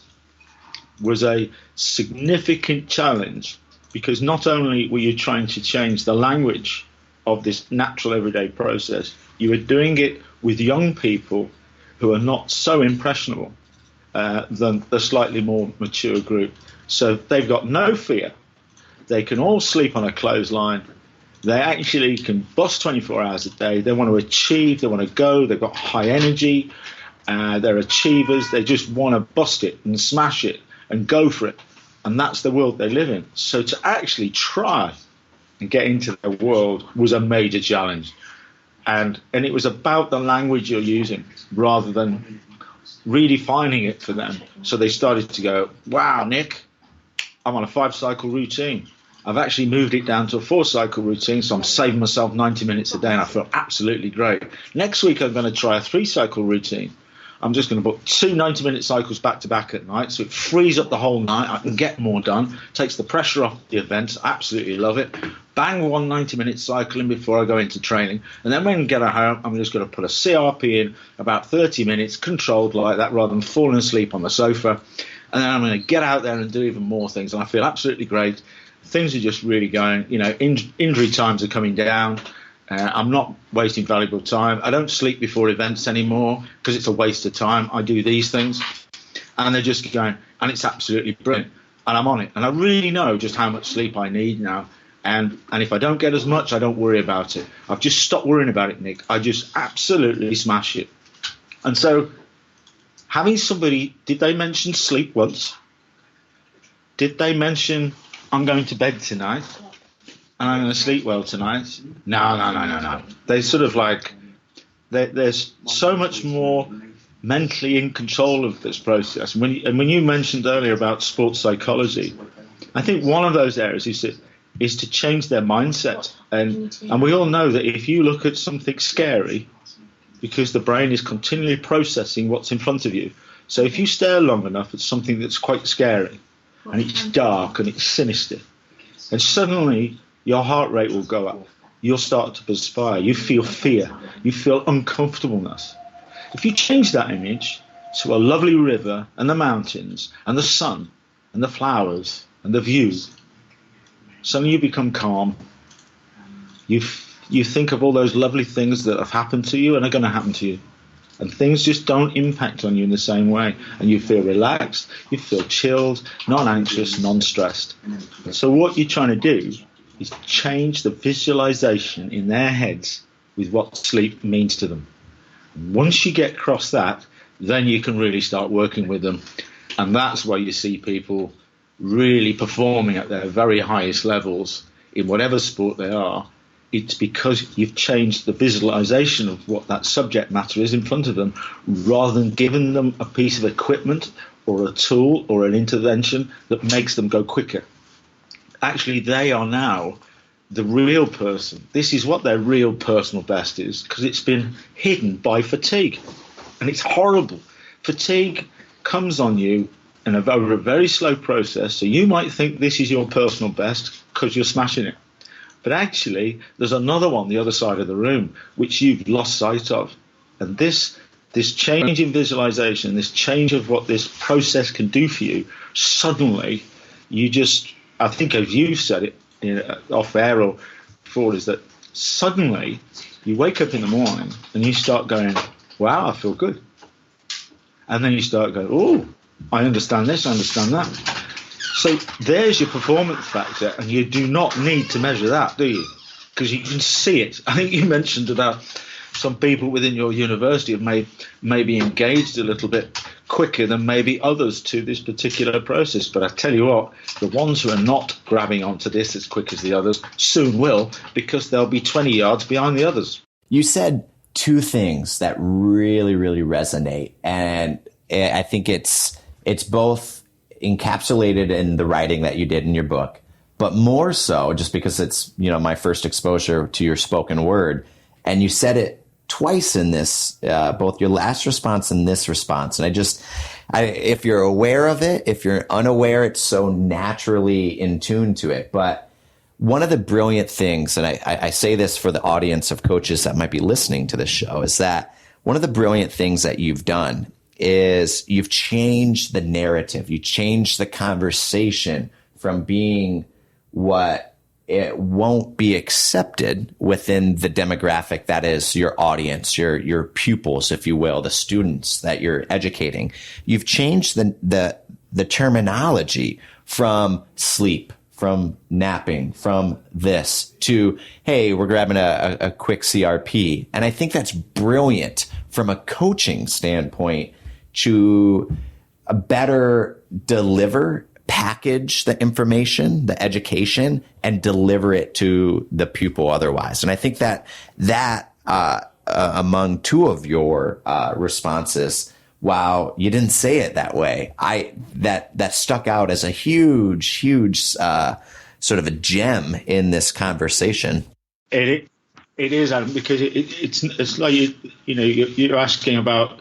was a significant challenge, because not only were you trying to change the language of this natural everyday process, you were doing it with young people who are not so impressionable than the slightly more mature group. So they've got no fear. They can all sleep on a clothesline. They actually can bust 24 hours a day. They want to achieve. They want to go. They've got high energy. They're achievers. They just want to bust it and smash it and go for it. And that's the world they live in. So to actually try and get into their world was a major challenge. And it was about the language you're using rather than redefining it for them. So they started to go, wow, Nick, I'm on a 5-cycle routine. I've actually moved it down to a 4-cycle routine, so I'm saving myself 90 minutes a day, and I feel absolutely great. Next week, I'm going to try a 3-cycle routine. I'm just going to book 2 90-minute cycles back-to-back at night, so it frees up the whole night. I can get more done, takes the pressure off the events. Absolutely love it. Bang 1 90-minute cycle in before I go into training. And then when I get home, I'm just going to put a CRP in, about 30 minutes, controlled like that, rather than falling asleep on the sofa. And then I'm going to get out there and do even more things. And I feel absolutely great. Things are just really going, injury times are coming down. I'm not wasting valuable time. I don't sleep before events anymore because it's a waste of time. I do these things. And they're just going, and it's absolutely brilliant. And I'm on it. And I really know just how much sleep I need now. And if I don't get as much, I don't worry about it. I've just stopped worrying about it, Nick. I just absolutely smash it. And so having somebody, did they mention sleep once? Did they mention I'm going to bed tonight and I'm going to sleep well tonight? No. They sort of like, there's so much more mentally in control of this process. When you mentioned earlier about sports psychology, I think one of those areas is to change their mindset. And we all know that if you look at something scary, because the brain is continually processing what's in front of you. So if you stare long enough at something that's quite scary, and it's dark and it's sinister, and suddenly your heart rate will go up. You'll start to perspire. You feel fear. You feel uncomfortableness. If you change that image to a lovely river and the mountains and the sun and the flowers and the view, suddenly you become calm. You think of all those lovely things that have happened to you and are going to happen to you. And things just don't impact on you in the same way. And you feel relaxed, you feel chilled, non-anxious, non-stressed. So what you're trying to do is change the visualization in their heads with what sleep means to them. Once you get across that, then you can really start working with them. And that's why you see people really performing at their very highest levels in whatever sport they are. It's because you've changed the visualization of what that subject matter is in front of them, rather than giving them a piece of equipment or a tool or an intervention that makes them go quicker. Actually, they are now the real person. This is what their real personal best is, because it's been hidden by fatigue. And it's horrible. Fatigue comes on you over a very slow process. So you might think this is your personal best because you're smashing it. But actually, there's another one, the other side of the room, which you've lost sight of. And this change in visualization, this change of what this process can do for you, suddenly you just, I think as you've said it off air or before, is that suddenly you wake up in the morning and you start going, wow, I feel good. And then you start going, oh, I understand this, I understand that. So there's your performance factor, and you do not need to measure that, do you? Because you can see it. I think you mentioned about some people within your university have maybe engaged a little bit quicker than maybe others to this particular process. But I tell you what, the ones who are not grabbing onto this as quick as the others soon will, because they'll be 20 yards behind the others. You said two things that really, really resonate. And I think it's both encapsulated in the writing that you did in your book, but more so just because it's, my first exposure to your spoken word. And you said it twice in this, both your last response and this response. And if you're aware of it, if you're unaware, it's so naturally in tune to it. But one of the brilliant things, and I say this for the audience of coaches that might be listening to this show, is that one of the brilliant things that you've done is you've changed the narrative. You changed the conversation from being what it won't be accepted within the demographic that is your audience, your pupils, if you will, the students that you're educating. You've changed the terminology from sleep, from napping, from this to, hey, we're grabbing a quick CRP. And I think that's brilliant from a coaching standpoint to better package the information, the education, and deliver it to the pupil otherwise. And I think that among two of your responses, wow, you didn't say it that way, that stuck out as a huge sort of a gem in this conversation. It is, Adam, because it's like you're asking about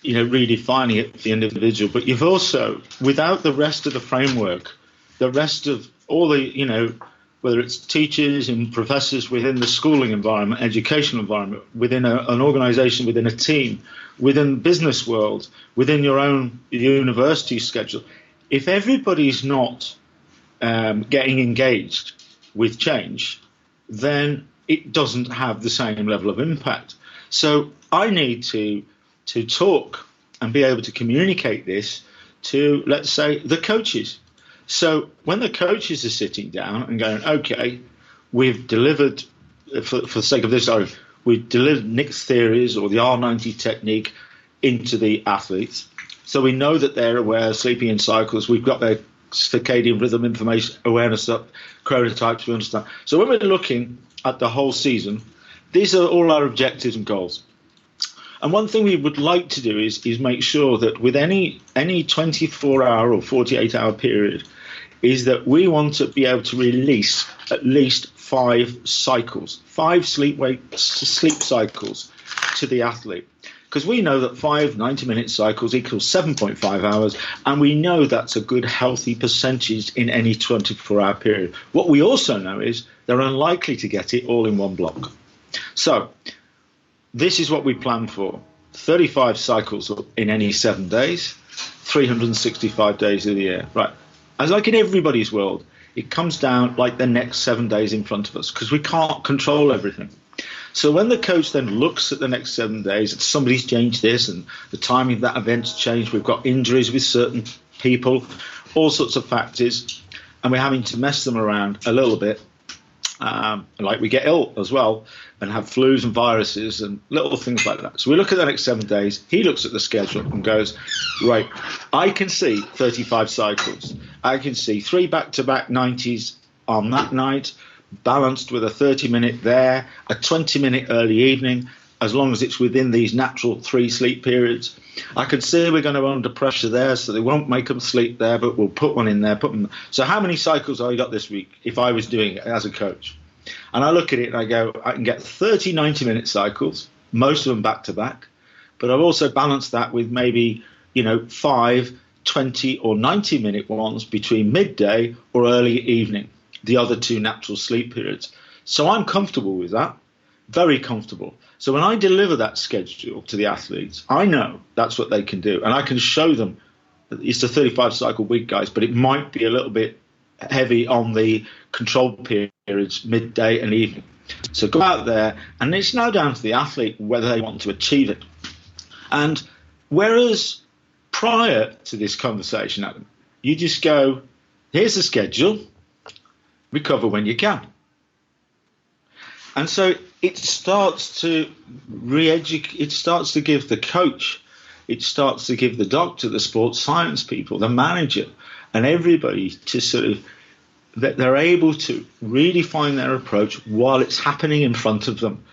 redefining it for the individual, but you've also, without the rest of the framework, the rest of all the whether it's teachers and professors within the schooling environment, educational environment, within an organization, within a team, within the business world, within your own university schedule, if everybody's not getting engaged with change, then it doesn't have the same level of impact. So I need to talk and be able to communicate this to, let's say, the coaches. So when the coaches are sitting down and going, okay, we've delivered, for the sake of this, we've delivered Nick's theories or the R90 technique into the athletes. So we know that they're aware of sleeping in cycles. We've got their circadian rhythm information, awareness of chronotypes, we understand. So when we're looking at the whole season, these are all our objectives and goals. And one thing we would like to do is make sure that with any 24-hour or 48-hour period, is that we want to be able to release at least 5 cycles, 5 sleep cycles to the athlete. Because we know that 5 90-minute cycles equals 7.5 hours, and we know that's a good, healthy percentage in any 24-hour period. What we also know is they're unlikely to get it all in one block. So this is what we plan for. 35 cycles in any 7 days, 365 days of the year. Right. As like in everybody's world, it comes down like the next 7 days in front of us because we can't control everything. So when the coach then looks at the next 7 days, somebody's changed this and the timing of that event's changed, we've got injuries with certain people, all sorts of factors, and we're having to mess them around a little bit. Like we get ill as well and have flus and viruses and little things like that. So we look at the next 7 days. He looks at the schedule and goes, right, I can see 35 cycles. I can see 3 back-to-back 90s on that night, balanced with a 30-minute there, a 20-minute early evening, as long as it's within these natural 3 sleep periods. I can see we're going to under pressure there, so they won't make them sleep there, but we'll put one in there. So how many cycles have I got this week if I was doing it as a coach? And I look at it and I go, I can get 30 90-minute cycles, most of them back-to-back, but I've also balanced that with maybe 5 20 or 90-minute ones between midday or early evening, the other 2 natural sleep periods. So I'm comfortable with that, very comfortable. So when I deliver that schedule to the athletes, I know that's what they can do. And I can show them that it's a 35-cycle week, guys, but it might be a little bit heavy on the control periods, midday and evening. So go out there, and it's now down to the athlete whether they want to achieve it. And whereas prior to this conversation, Adam, you just go, here's the schedule, recover when you can. And so it starts to re-educate, it starts to give the coach, it starts to give the doctor, the sports science people, the manager, and everybody to sort of, that they're able to redefine their approach while it's happening in front of them.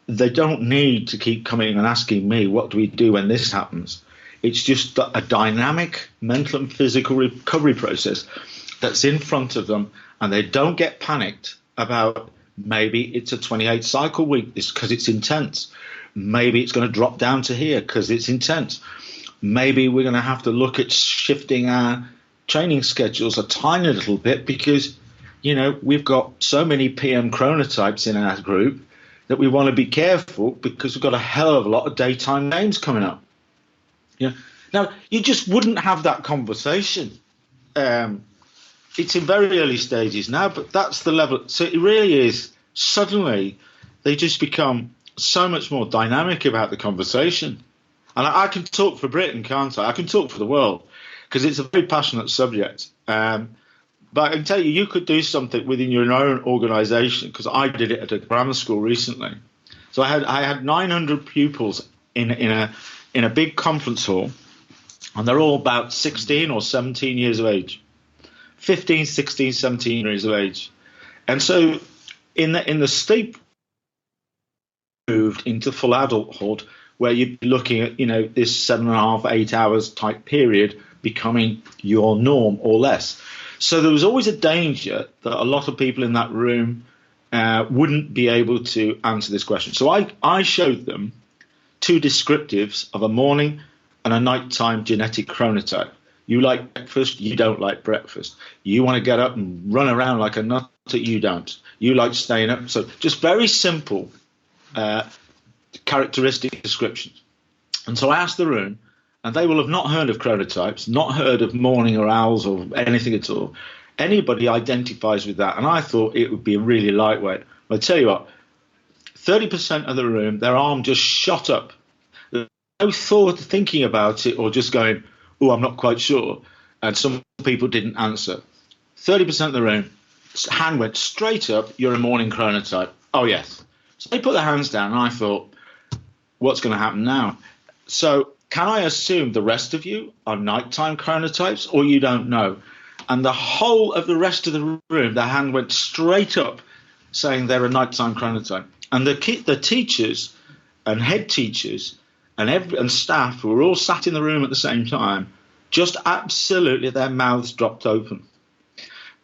They don't need to keep coming and asking me, what do we do when this happens? It's just a dynamic mental and physical recovery process that's in front of them, and they don't get panicked about maybe it's a 28 cycle week because it's intense. Maybe it's going to drop down to here because it's intense. Maybe we're going to have to look at shifting our training schedules a tiny little bit because, we've got so many PM chronotypes in our group that we want to be careful because we've got a hell of a lot of daytime games coming up. Now, you just wouldn't have that conversation. It's in very early stages now, but that's the level. So it really is, suddenly they just become so much more dynamic about the conversation. And I can talk for Britain, can't I? I can talk for the world because it's a very passionate subject. But I can tell you, you could do something within your own organisation, because I did it at a grammar school recently. So I had 900 pupils in a big conference hall, and they're all about 16 or 17 years of age, 15, 16, 17 years of age. And so in the steep moved into full adulthood, where you'd be looking at, this 7.5, 8 hours type period becoming your norm or less. So there was always a danger that a lot of people in that room wouldn't be able to answer this question. So I showed them two descriptives of a morning and a nighttime genetic chronotype. You like breakfast, you don't like breakfast. You want to get up and run around like a nut, you don't. You like staying up. So just very simple characteristic descriptions. And so I asked the room, and they will have not heard of chronotypes, not heard of morning or owls or anything at all. Anybody identifies with that, and I thought it would be really lightweight. I'll tell you what, 30% of the room, their arm just shot up. No thought thinking about it or just going, oh, I'm not quite sure. And some people didn't answer. 30% of the room, hand went straight up, you're a morning chronotype. Oh, yes. So they put their hands down, and I thought, what's going to happen now? So can I assume the rest of you are nighttime chronotypes, or you don't know? And the whole of the rest of the room, their hand went straight up, saying they're a nighttime chronotype. And the teachers and head teachers and staff who were all sat in the room at the same time, just absolutely their mouths dropped open,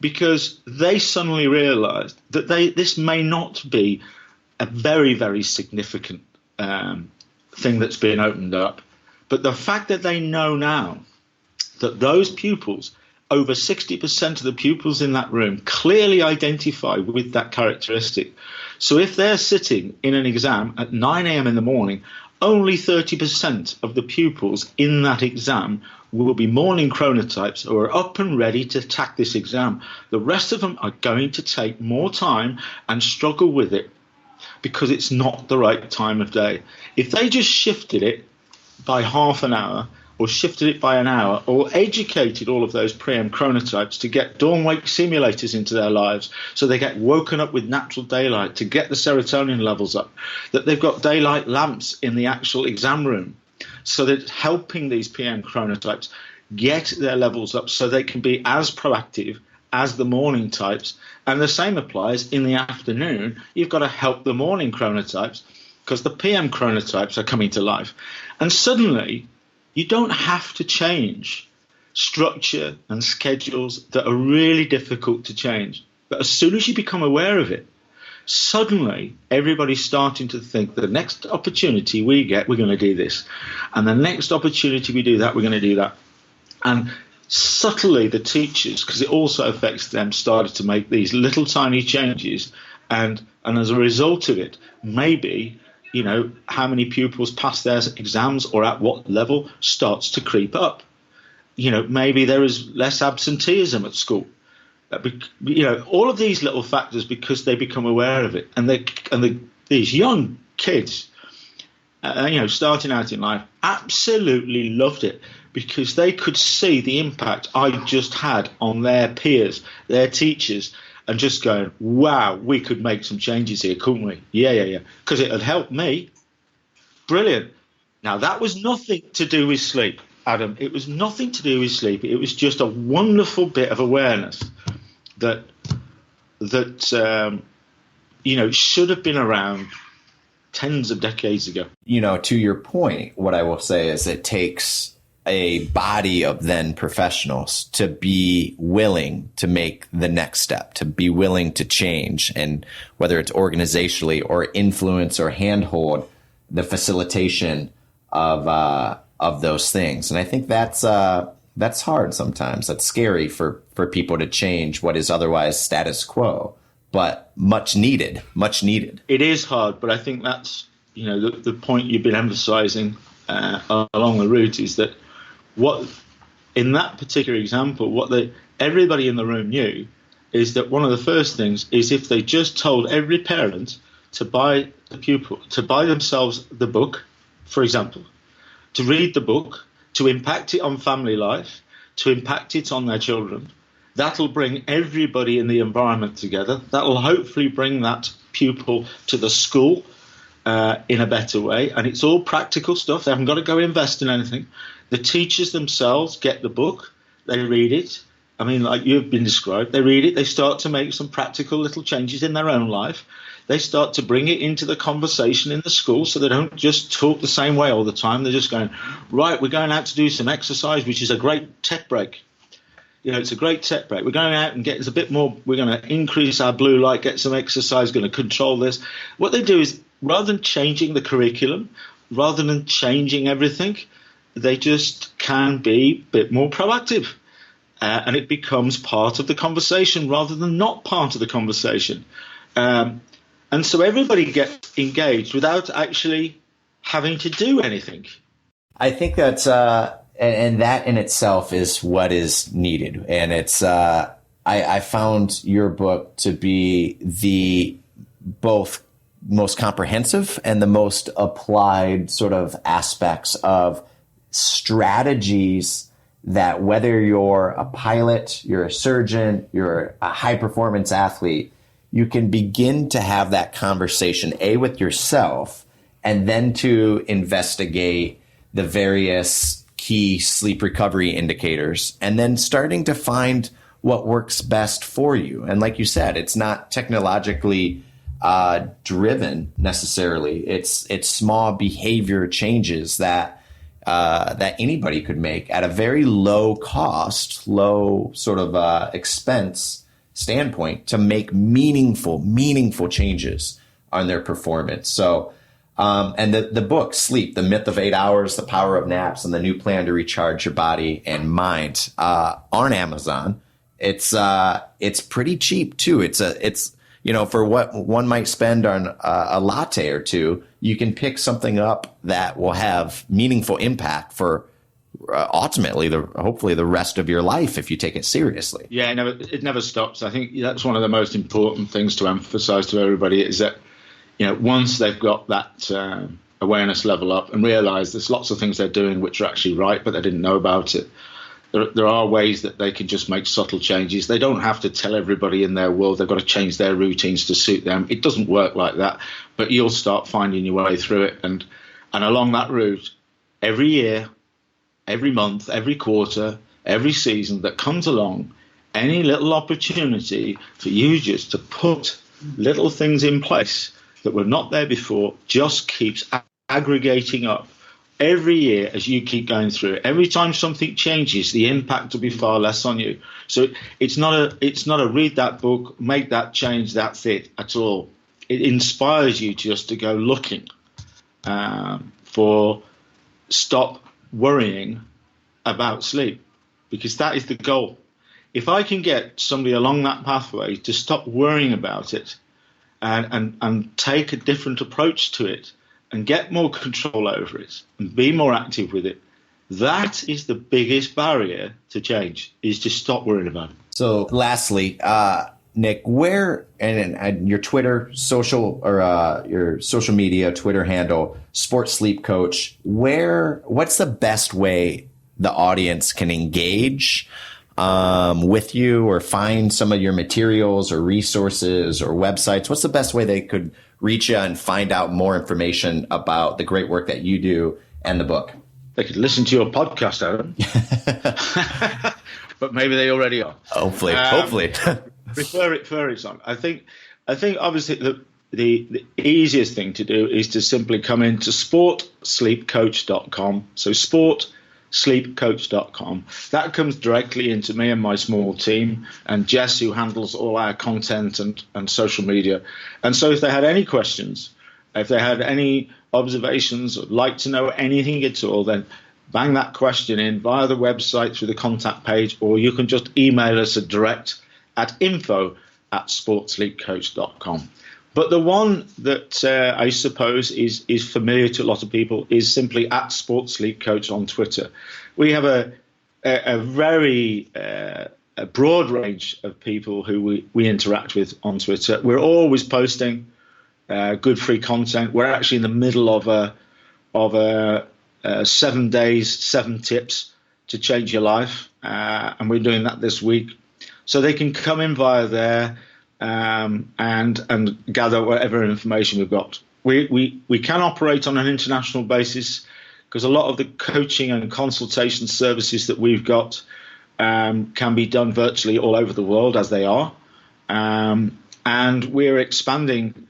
because they suddenly realized that this may not be a very, very significant thing that's been opened up. But the fact that they know now that those pupils, over 60% of the pupils in that room, clearly identify with that characteristic. So if they're sitting in an exam at 9 a.m. in the morning, only 30% of the pupils in that exam will be morning chronotypes who are up and ready to attack this exam. The rest of them are going to take more time and struggle with it because it's not the right time of day. If they just shifted it by half an hour, or shifted it by an hour, or educated all of those pre-M chronotypes to get dawn-wake simulators into their lives so they get woken up with natural daylight, to get the serotonin levels up, that they've got daylight lamps in the actual exam room, so that it's helping these PM chronotypes get their levels up so they can be as proactive as the morning types. And the same applies in the afternoon. You've got to help the morning chronotypes because the PM chronotypes are coming to life. And suddenly, you don't have to change structure and schedules that are really difficult to change. But as soon as you become aware of it, suddenly everybody's starting to think the next opportunity we get, we're going to do this. And the next opportunity we do that, we're going to do that. And subtly the teachers, because it also affects them, started to make these little tiny changes. And as a result of it, maybe how many pupils pass their exams or at what level starts to creep up. Maybe there is less absenteeism at school. All of these little factors, because they become aware of it. And these young kids, starting out in life, absolutely loved it because they could see the impact I just had on their peers, their teachers, and just going, wow, we could make some changes here, couldn't we? Yeah. Because it had helped me. Brilliant. Now, that was nothing to do with sleep, Adam. It was nothing to do with sleep. It was just a wonderful bit of awareness that should have been around tens of decades ago. To your point, what I will say is it takes a body of then professionals to be willing to make the next step, to be willing to change, and whether it's organizationally or influence or handhold the facilitation of those things. And I think that's hard sometimes. That's scary for people to change what is otherwise status quo, but much needed. It is hard, but I think that's, the point you've been emphasizing along the route is that what, in that particular example, everybody in the room knew is that one of the first things is if they just told every parent to buy the pupil, to buy themselves the book, for example, to read the book, to impact it on family life, to impact it on their children, that'll bring everybody in the environment together. That'll hopefully bring that pupil to the school in a better way. And it's all practical stuff. They haven't got to go invest in anything. The teachers themselves get the book. They read it. I mean, like you've been described, they read it. They start to make some practical little changes in their own life. They start to bring it into the conversation in the school so they don't just talk the same way all the time. They're just going, right, we're going out to do some exercise, which is a great tech break. It's a great tech break. We're going out and get a bit more. We're going to increase our blue light, get some exercise, going to control this. What they do is, rather than changing the curriculum, rather than changing everything, they just can be a bit more proactive. And it becomes part of the conversation rather than not part of the conversation. And so everybody gets engaged without actually having to do anything. I think that's, and that in itself is what is needed. And it's, I found your book to be the both most comprehensive and the most applied sort of aspects of strategies that whether you're a pilot, you're a surgeon, you're a high performance athlete, you can begin to have that conversation, with yourself, and then to investigate the various key sleep recovery indicators, and then starting to find what works best for you. And like you said, it's not technologically driven necessarily. It's small behavior changes that anybody could make at a very low cost, low sort of expense standpoint to make meaningful changes on their performance. So, and the book, Sleep, The Myth of 8 Hours, The Power of Naps, and the New Plan to Recharge Your Body and Mind, on Amazon. It's pretty cheap too. It's for what one might spend on a latte or two, you can pick something up that will have meaningful impact for ultimately, hopefully the rest of your life if you take it seriously. Yeah, it never stops. I think that's one of the most important things to emphasize to everybody is that, once they've got that awareness level up and realize there's lots of things they're doing which are actually right, but they didn't know about it. There are ways that they can just make subtle changes. They don't have to tell everybody in their world they've got to change their routines to suit them. It doesn't work like that, but you'll start finding your way through it. And along that route, every year, every month, every quarter, every season that comes along, any little opportunity for you just to put little things in place that were not there before just keeps aggregating up. Every year, as you keep going through it, every time something changes, the impact will be far less on you. So it's not a read that book, make that change, that's it at all. It inspires you just to go looking for stop worrying about sleep, because that is the goal. If I can get somebody along that pathway to stop worrying about it and take a different approach to it, and get more control over it and be more active with it, that is the biggest barrier to change, is to stop worrying about it. So lastly, Nick, where, and your Twitter, your social media, Twitter handle, Sports Sleep Coach, what's the best way the audience can engage with you or find some of your materials or resources or websites? What's the best way they could reach you and find out more information about the great work that you do and the book? They could listen to your podcast, Aaron. But maybe they already are. Hopefully. Refer it on. I think obviously the easiest thing to do is to simply come into sportsleepcoach.com. So sport sleepcoach.com. That comes directly into me and my small team, and Jess, who handles all our content and social media. And so if they had any questions, if they had any observations, or like to know anything at all, then bang that question in via the website through the contact page, or you can just email us at info@sportsleepcoach.com. But the one that I suppose is familiar to a lot of people is simply @sportsleepcoach on Twitter. We have a very a broad range of people who we interact with on Twitter. We're always posting good free content. We're actually in the middle of a 7 days, 7 tips to change your life, and we're doing that this week. So they can come in via there and gather whatever information we've got. We can operate on an international basis because a lot of the coaching and consultation services that we've got can be done virtually all over the world, as they are, and we're expanding,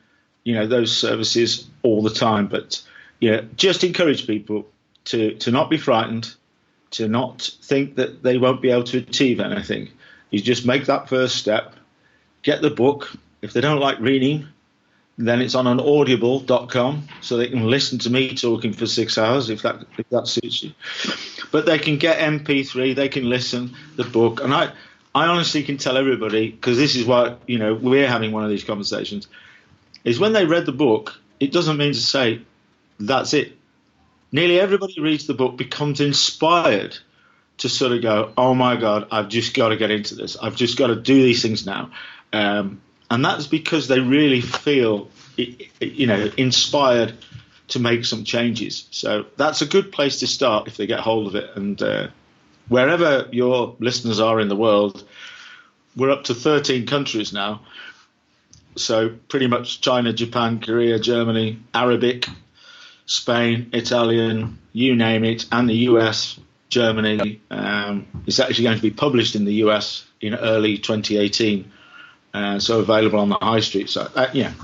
those services all the time. But just encourage people to not be frightened, to not think that they won't be able to achieve anything. You just make that first step, get the book. If they don't like reading, then it's on an audible.com, so they can listen to me talking for 6 hours if that suits you. But they can get MP3, they can listen the book. And I honestly can tell everybody, because this is why we're having one of these conversations, is when they read the book, it doesn't mean to say that's it. Nearly everybody who reads the book becomes inspired to sort of go, oh my God, I've just got to get into this. I've just got to do these things now. And that's because they really feel, inspired to make some changes. So that's a good place to start if they get hold of it. And wherever your listeners are in the world, we're up to 13 countries now. So pretty much China, Japan, Korea, Germany, Arabic, Spain, Italian, you name it, and the US, Germany. It's actually going to be published in the US in early 2018. So available on the high street. So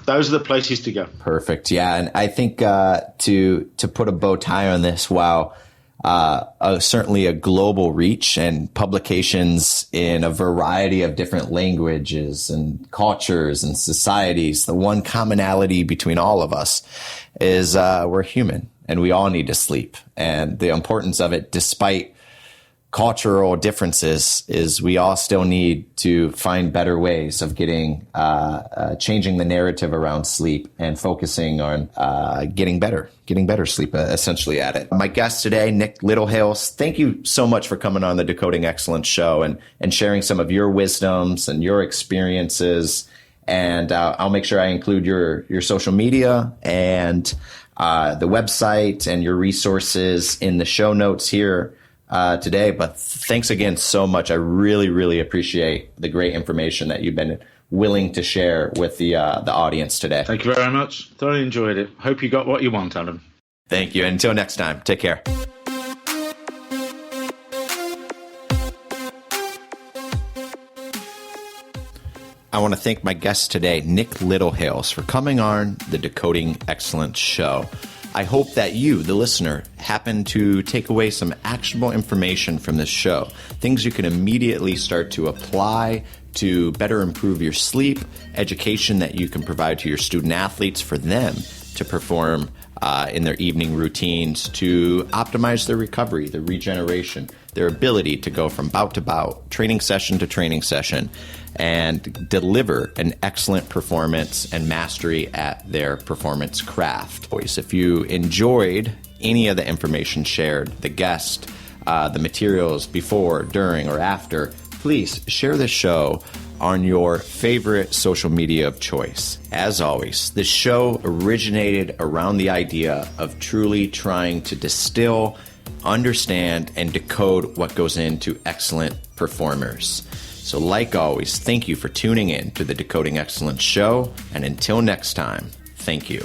those are the places to go. Perfect. Yeah, and I think to put a bow tie on this, while certainly a global reach and publications in a variety of different languages and cultures and societies, the one commonality between all of us is we're human and we all need to sleep. And the importance of it, despite cultural differences, is we all still need to find better ways of getting changing the narrative around sleep and focusing on getting better sleep, essentially at it. My guest today, Nick Littlehales, thank you so much for coming on the Decoding Excellence show and sharing some of your wisdoms and your experiences. And I'll make sure I include your social media and the website and your resources in the show notes here today. But thanks again so much. I really, really appreciate the great information that you've been willing to share with the audience today. Thank you very much. Thoroughly enjoyed it. Hope you got what you want, Adam. Thank you. Until next time, take care. I want to thank my guest today, Nick Littlehales, for coming on the Decoding Excellence show. I hope that you, the listener, happen to take away some actionable information from this show, things you can immediately start to apply to better improve your sleep, education that you can provide to your student athletes for them to perform in their evening routines, to optimize their recovery, their regeneration, their ability to go from bout to bout, training session to training session, and deliver an excellent performance and mastery at their performance craft. If you enjoyed any of the information shared, the guest, the materials before, during, or after, please share the show on your favorite social media of choice. As always, this show originated around the idea of truly trying to distill, understand, and decode what goes into excellent performers. So like always, thank you for tuning in to the Decoding Excellence show. And until next time, thank you.